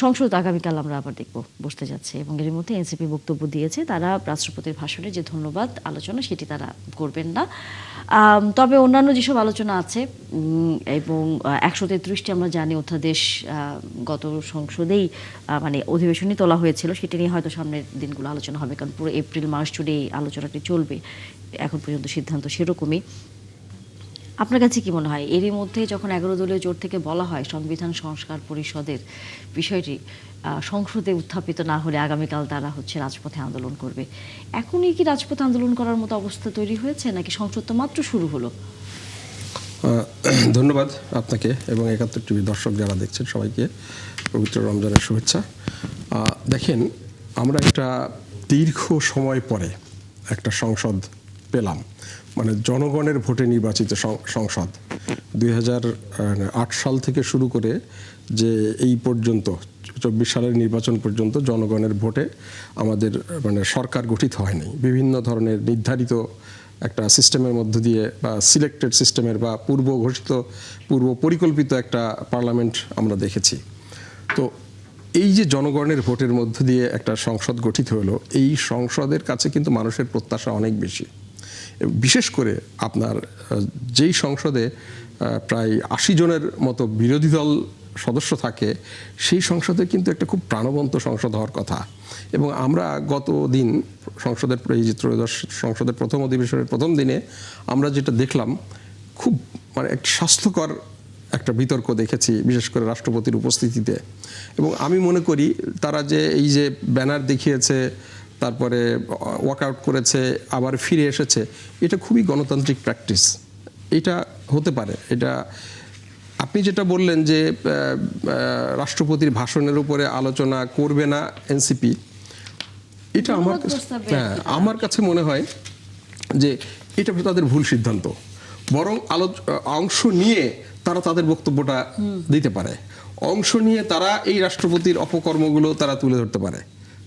সংসদ আগামীকাল আমরা আবার দেখব, বসতে যাচ্ছে এবং এর মধ্যে এনসিপি বক্তব্য দিয়েছে, তারা রাষ্ট্রপতির ভাষণে যে ধন্যবাদ আলোচনা সেটি তারা করবেন না। তবে অন্যান্য যেসব আলোচনা আছে এবং 133টি আমরা জানি অধ্যাদেশ গত সংসদেই মানে অধিবেশনে তোলা হয়েছিল, সেটা নিয়ে হয়তো সামনের দিনগুলো আলোচনা হবে, কারণ পুরো এপ্রিল মাস জুড়ে এই আলোচনাটি চলবে। এখন পর্যন্ত সিদ্ধান্ত সেরকমই। আপনার কাছে কি মনে হয় এরই মধ্যে যখন 11 দলীয় জোট থেকে বলা হয় সংবিধান সংস্কার পরিষদের বিষয়টি সংসদে উত্থাপিত না হলে আগামীকাল তারা রাজপথে আন্দোলন করবে, এখনই কি রাজপথে আন্দোলন করার মতো অবস্থা তৈরি হয়েছে, নাকি সংসদ তো মাত্র শুরু হলো? ধন্যবাদ আপনাকে এবং 71 টিভি দর্শক যারা দেখছেন সবাইকে পবিত্র রমজানের শুভেচ্ছা। দেখেন, আমরা একটা দীর্ঘ সময় পরে একটা সংসদ পেলাম, মানে জনগণের ভোটে নির্বাচিত সংসদ। 2008 সাল থেকে শুরু করে যে এই পর্যন্ত 24 সালের নির্বাচন পর্যন্ত জনগণের ভোটে আমাদের মানে সরকার গঠিত হয়নি। বিভিন্ন ধরনের নির্ধারিত একটা সিস্টেমের মধ্য দিয়ে বা সিলেক্টেড সিস্টেমের বা পূর্ব পরিকল্পিত একটা পার্লামেন্ট আমরা দেখেছি। তো এই যে জনগণের ভোটের মধ্য দিয়ে একটা সংসদ গঠিত হলো, এই সংসদের কাছে কিন্তু মানুষের প্রত্যাশা অনেক বেশি। বিশেষ করে আপনার যেই সংসদে প্রায় 80 জনের মতো বিরোধী দল সদস্য থাকে, সেই সংসদে কিন্তু একটা খুব প্রাণবন্ত সংসদ হওয়ার কথা। এবং আমরা গত দিন সংসদের এই যে ত্রয়োদশ সংসদের প্রথম অধিবেশনের প্রথম দিনে আমরা যেটা দেখলাম, খুব মানে একটা স্বাস্থ্যকর একটা বিতর্ক দেখেছি, বিশেষ করে রাষ্ট্রপতির উপস্থিতিতে। এবং আমি মনে করি তারা যে এই যে ব্যানার দেখিয়েছে, তারপরে ওয়াকআউট করেছে, আবার ফিরে এসেছে, এটা খুবই গণতান্ত্রিক প্র্যাকটিস। এটা হতে পারে। এটা আপনি যেটা বললেন যে রাষ্ট্রপতির ভাষণের উপরে আলোচনা করবে না এনসিপি, এটা আমার কাছে মনে হয় যে এটা তাদের ভুল সিদ্ধান্ত। বরং অংশ নিয়ে তারা তাদের বক্তব্যটা দিতে পারে, অংশ নিয়ে তারা এই রাষ্ট্রপতির অপকর্মগুলো তারা তুলে ধরতে পারে,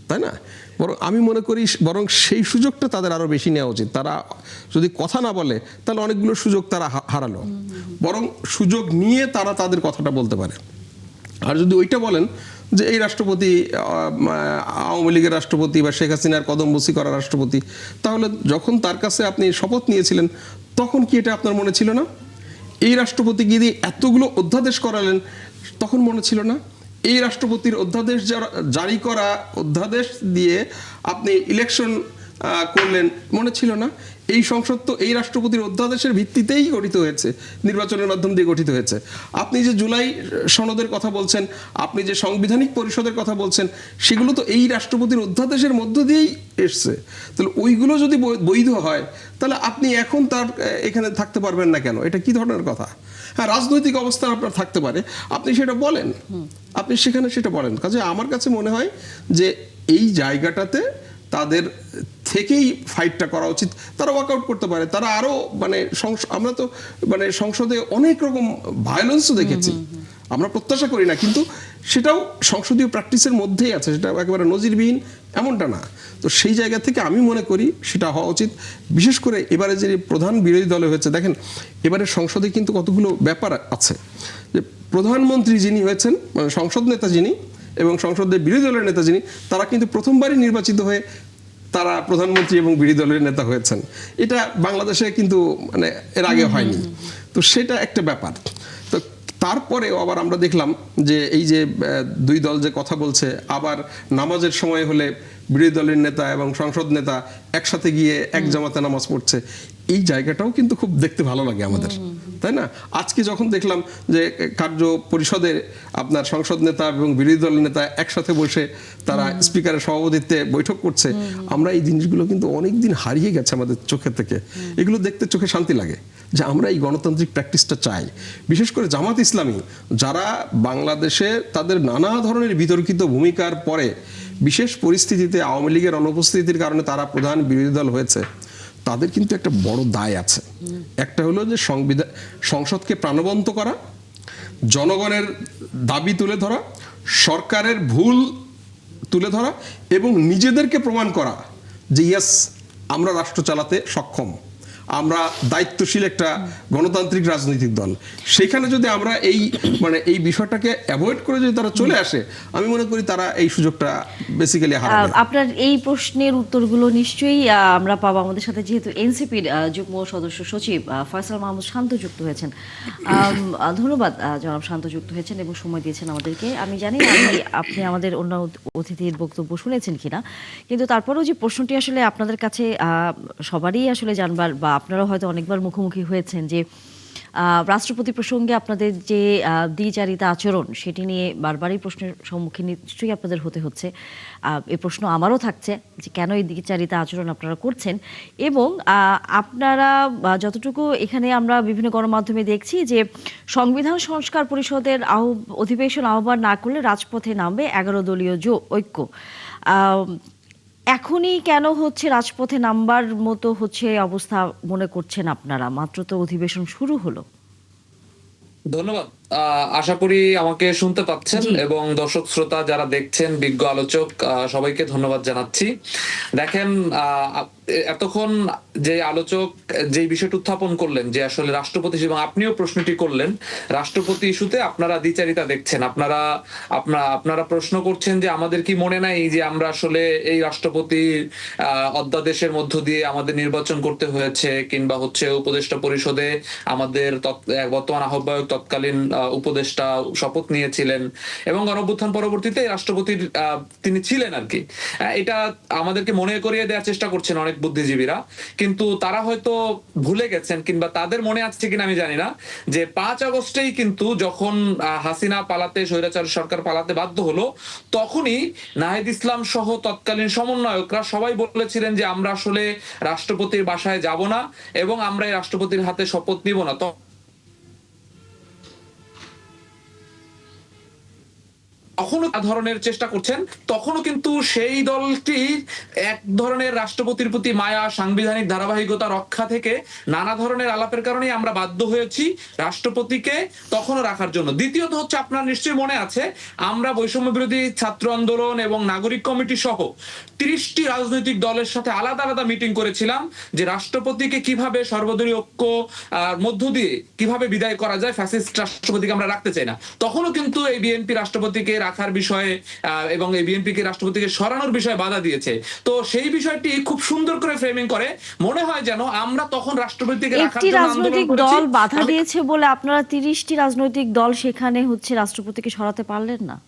তাই না? বরং আমি মনে করি বরং সেই সুযোগটা তাদের আরও বেশি নেওয়া উচিত। তারা যদি কথা না বলে তাহলে অনেকগুলো সুযোগ তারা হারালো, বরং সুযোগ নিয়ে তারা তাদের কথাটা বলতে পারে। আর যদি ওইটা বলেন যে এই রাষ্ট্রপতি আওয়ামী লীগের রাষ্ট্রপতি বা শেখ হাসিনার কদমবসি করা রাষ্ট্রপতি, তাহলে যখন তার কাছে আপনি শপথ নিয়েছিলেন তখন কি এটা আপনার মনে ছিল না? এই রাষ্ট্রপতি গিয়ে এতগুলো অধ্যাদেশ করালেন, তখন মনে ছিল না? এই রাষ্ট্রপতির অধ্যাদেশ জারি করা অধ্যাদেশ দিয়ে আপনি ইলেকশন করলেন, মনে ছিল না? এই সংসদ তো এই রাষ্ট্রপতির অধ্যাদেশের ভিত্তিতেই গঠিত হয়েছে, নির্বাচনের মাধ্যম দিয়ে গঠিত হয়েছে। আপনি যে জুলাই সনদের কথা বলছেন, আপনি যে সাংবিধানিক পরিষদের কথা বলছেন, সেগুলো তো এই রাষ্ট্রপতির অধ্যাদেশের মধ্য দিয়েই এসছে। তাহলে ওইগুলো যদি বৈধ হয়, তাহলে আপনি এখন তার এখানে থাকতে পারবেন না কেন? এটা কি ধরনের কথা? হ্যাঁ, রাজনৈতিক অবস্থা আপনার থাকতে পারে, আপনি সেটা বলেন, আপনি সেখানে সেটা বলেন। কাজে আমার কাছে মনে হয় যে এই জায়গাটাতে তাদের থেকেই ফাইটটা করা উচিত। তারা ওয়ার্কআউট করতে পারে, তারা আরও মানে আমরা তো মানে সংসদে অনেক রকম ভায়োলেন্সও দেখেছি, আমরা প্রত্যাশা করি না, কিন্তু সেটাও সংসদীয় প্র্যাকটিসের মধ্যেই আছে, সেটা একেবারে নজিরবিহীন এমনটা না। তো সেই জায়গা থেকে আমি মনে করি সেটা হওয়া উচিত। বিশেষ করে এবারে যে প্রধান বিরোধী দলে হয়েছে, দেখেন এবারে সংসদে কিন্তু কতগুলো ব্যাপার আছে। যে প্রধানমন্ত্রী যিনি হয়েছেন, মানে সংসদ নেতা যিনি এবং সংসদের বিরোধী দলের নেতা যিনি, তারা কিন্তু প্রথমবারই নির্বাচিত হয়ে তারা প্রধানমন্ত্রী এবং বিরোধী দলের নেতা হয়েছেন। এটা বাংলাদেশে কিন্তু মানে এর আগে হয়নি। তো সেটা একটা ব্যাপার। তো তারপরেও আবার আমরা দেখলাম যে এই যে দুই দল যে কথা বলছে, আবার নামাজের সময় হলে বিরোধী দলের নেতা এবং সংসদ নেতা একসাথে গিয়ে এক জামাতে নামাজ পড়ছে, এই জায়গাটাও কিন্তু খুব দেখতে ভালো লাগে আমাদের, তাই না? আজকে যখন দেখলাম যে কার্য পরিষদে আপনার সংসদ নেতা এবং বিরোধী দলের নেতা একসাথে বসে তারা স্পিকারের সভাপতিত্বে বৈঠক করছে, আমরা এই জিনিসগুলো কিন্তু অনেক দিন হারিয়ে গেছে আমাদের চোখের থেকে। এগুলো দেখতে চোখে শান্তি লাগে যে আমরা এই গণতান্ত্রিক প্র্যাকটিসটা চাই। বিশেষ করে জামাত ইসলামী, যারা বাংলাদেশে তাদের নানা ধরনের বিতর্কিত ভূমিকার পরে বিশেষ পরিস্থিতিতে আওয়ামী লীগের অনুপস্থিতির কারণে তারা প্রধান বিরোধী দল হয়েছে, তাদের কিন্তু একটা বড় দায় আছে। একটা হলো যে সংসদকে প্রাণবন্ত করা, জনগণের দাবি তুলে ধরা, সরকারের ভুল তুলে ধরা এবং নিজেদেরকে প্রমাণ করা যে ইয়েস আমরা রাষ্ট্র চালাতে সক্ষম। আমরা দায়িত্বশীল একটা গণতান্ত্রিক রাজনৈতিক দল, সেখানে যদি আমরা এই এই বিষয়টাকে অ্যাভয়েড করে যদি তারা চলে আসে, আমি মনে করি তারা এই সুযোগটা বেসিক্যালি হারাবে। আপনার এই প্রশ্নের উত্তরগুলো নিশ্চয়ই আমরা পাবো। আমাদের সাথে যেহেতু এনসিপির যুগ্ম সদস্য সচিব ফয়সাল মাহমুদ শান্ত যুক্ত হয়েছেন, ধন্যবাদ জনাব শান্ত যুক্ত হয়েছেন এবং সময় দিয়েছেন আমাদেরকে। আমি জানি না আপনি আমাদের অন্য অতিথির বক্তব্য শুনেছেন কিনা, কিন্তু তারপরেও যে প্রশ্নটি আসলে আপনাদের কাছে সবারই আসলে জানবার, বা আপনারা হয়তো অনেকবার মুখোমুখি হয়েছেন, যে রাষ্ট্রপতি প্রসঙ্গে আপনাদের যে দ্বিচারিতা আচরণ, সেটি নিয়ে বারবারই প্রশ্নের সম্মুখীন নিশ্চয়ই আপনাদের হতে হচ্ছে। এই প্রশ্ন আমারও থাকছে যে কেন এই দ্বিচারিতা আচরণ আপনারা করছেন, এবং আপনারা যতটুকু এখানে আমরা বিভিন্ন গণমাধ্যমে দেখছি যে সংবিধান সংস্কার পরিষদের অধিবেশন আহ্বান না করলে রাজপথে নামবে 11 দলীয় ঐক্য। এখনই কেন হচ্ছে রাজপথে নামবার মতো হচ্ছে অবস্থা মনে করছেন আপনারা? মাত্র তো অধিবেশন শুরু হলো। ধন্যবাদ। আশা করি আমাকে শুনতে পাচ্ছেন, এবং দর্শক শ্রোতা যারা দেখছেন, বিজ্ঞ আলোচক সবাইকে ধন্যবাদ জানাচ্ছি। দেখেন, এতক্ষণ যে আলোচক যে বিষয়টা উত্থাপন করলেন, যে আসলে রাষ্ট্রপতি, এবং আপনিও প্রশ্নটি করলেন, রাষ্ট্রপতি ইস্যুতে আপনারা দ্বিচারিতা দেখছেন, আপনারা প্রশ্ন করছেন যে আমাদের কি মনে নাই যে আমরা আসলে এই রাষ্ট্রপতির অধ্যাদেশের মধ্য দিয়ে আমাদের নির্বাচন করতে হয়েছে, কিংবা হচ্ছে উপদেষ্টা পরিষদে আমাদের বর্তমান আহ্বায়ক তৎকালীন উপদেষ্টা শপথ নিয়েছিলেন, এবং গণঅভ্যুত্থান পরবর্তীতে রাষ্ট্রপতির তিনি ছিলেন আর কি। এটা আমাদেরকে মনে করিয়ে দেওয়ার চেষ্টা করছেন অনেক বুদ্ধিজীবীরা, কিন্তু তারা হয়তো ভুলে গেছেন, কিংবা তাদের মনে আছে কিনা আমি জানি না, যে 5 আগস্টেই কিন্তু যখন হাসিনা পালাতে, স্বৈরাচার সরকার পালাতে বাধ্য হলো, তখনই নাহিদ ইসলাম সহ তৎকালীন সমন্বয়করা সবাই বলেছিলেন যে আমরা আসলে রাষ্ট্রপতির বাসায় যাব না, এবং আমরা এই রাষ্ট্রপতির হাতে শপথ নিব না। তখনও ধরনের চেষ্টা করছেন, তখনও কিন্তু সেই দলটি এক ধরনের রাষ্ট্রপতির প্রতি মায়া, সাংবিধানিক ধারাবাহিকতা রক্ষা থেকে নানা ধরনের আলাপের কারণে আমরা বাধ্য হয়েছি রাষ্ট্রপতিকে তখনও রাখার জন্য। দ্বিতীয়ত হচ্ছে, আপনার নিশ্চয়ই মনে আছে, আমরা বৈষম্য বিরোধী ছাত্র আন্দোলন এবং নাগরিক কমিটি সহ 30টি রাজনৈতিক দলের সাথে আলাদা আলাদা মিটিং করেছিলাম যে রাষ্ট্রপতিকে কিভাবে সর্বদলীয় ঐক্য মধ্য দিয়ে কিভাবে বিদায় করা যায়, ফ্যাসিস্ট রাষ্ট্রপতিকে আমরা রাখতে চাই না। তখনও কিন্তু এই বিএনপি রাষ্ট্রপতিকে রাখার বিষয়ে এবং এই বিএনপিকে রাষ্ট্রপতিকে সরানোর বিষয়ে বাধা দিয়েছে। তো সেই বিষয়টি খুব সুন্দর করে ফ্রেমিং করে মনে হয় যেন আমরা তখন রাষ্ট্রপতিকে রাখার জন্য রাজনৈতিক দল বাধা দিয়েছে বলে আপনারা 30টি রাজনৈতিক দল সেখানে হচ্ছে রাষ্ট্রপতিকে সরাতে পারলেন না?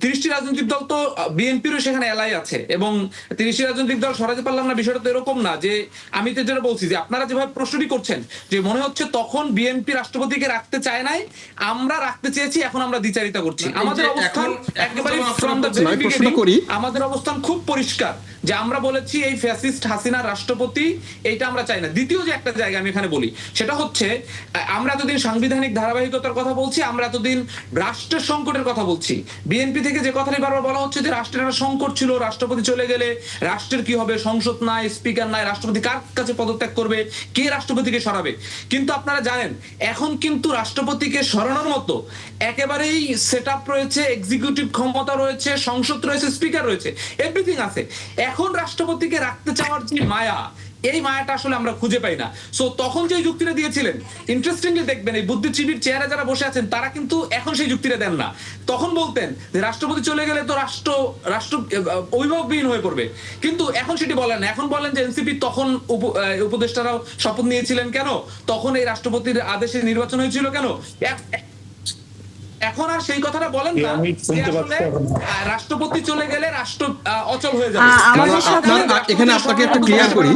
30টি রাজনৈতিক দল তো বিএনপিরও সেখানে এলাই আছে, এবং 30টি রাজনৈতিক দল সরাতে পারলাম না, বিষয়টা তো এরকম না যে আমি তো যেটা বলছি, যে আপনারা যেভাবে প্রশ্নটি করছেন, যে মনে হচ্ছে তখন বিএনপি রাষ্ট্রপতিকে রাখতে চায় নাই, আমরা রাখতে চেয়েছি, এখন আমরা দ্বিচারিতা করছি। আমাদের অবস্থান একেবারে আমাদের অবস্থান খুব পরিষ্কার, যে আমরা বলেছি এই ফ্যাসিস্ট হাসিনার রাষ্ট্রপতি এইটা আমরা চাই না। দ্বিতীয় যে একটা জায়গা আমি এখানে বলি, সেটা হচ্ছে আমরা এতদিন সাংবিধানিক ধারাবাহিকতার কথা বলছি, আমরা এতদিন রাষ্ট্রের সংকটের কথা বলছি। বিএনপি থেকে যে কথাটি বারবার বলা হচ্ছে যে রাষ্ট্রের একটা সংকট ছিল, রাষ্ট্রপতি চলে গেলে রাষ্ট্রের কি হবে, সংসদ নাই, স্পিকার নাই, রাষ্ট্রপতি কার কাছে পদত্যাগ করবে, কে রাষ্ট্রপতিকে সরাবে। কিন্তু আপনারা জানেন, এখন কিন্তু রাষ্ট্রপতিকে সরানোর মতো একেবারেই সেটআপ রয়েছে, এক্সিকিউটিভ ক্ষমতা রয়েছে, সংসদ রয়েছে, স্পিকার রয়েছে, এভরিথিং আছে। এখন রাষ্ট্রপতিকে রাখতে চাওয়ার যে মায়া, এই মায়াটা আসলে আমরা খুঁজে পাই না। সো তখন যে যুক্তিটা দিয়েছিলেন, ইন্টারেস্টিংলি দেখবেন এই বুদ্ধিজীবীর চেয়ারে যারা বসে আছেন তারা কিন্তু এখন সেই যুক্তিটা দেন না। তখন বলতেন যে রাষ্ট্রপতি চলে গেলে তো রাষ্ট্র অভিভাবকবিহীন হয়ে পড়বে, কিন্তু এখন সেটি বলেন না। এখন বলেন যে এনসিপি তখন উপদেষ্টারাও শপথ নিয়েছিলেন কেন, তখন এই রাষ্ট্রপতির আদেশে নির্বাচন হয়েছিল কেন, এখন আর সেই কথাটা বলেন না যে আসলে রাষ্ট্রপতি চলে গেলে রাষ্ট্র অচল হয়ে যাবে। এখানে আপনাকে একটা ক্লিয়ার করি,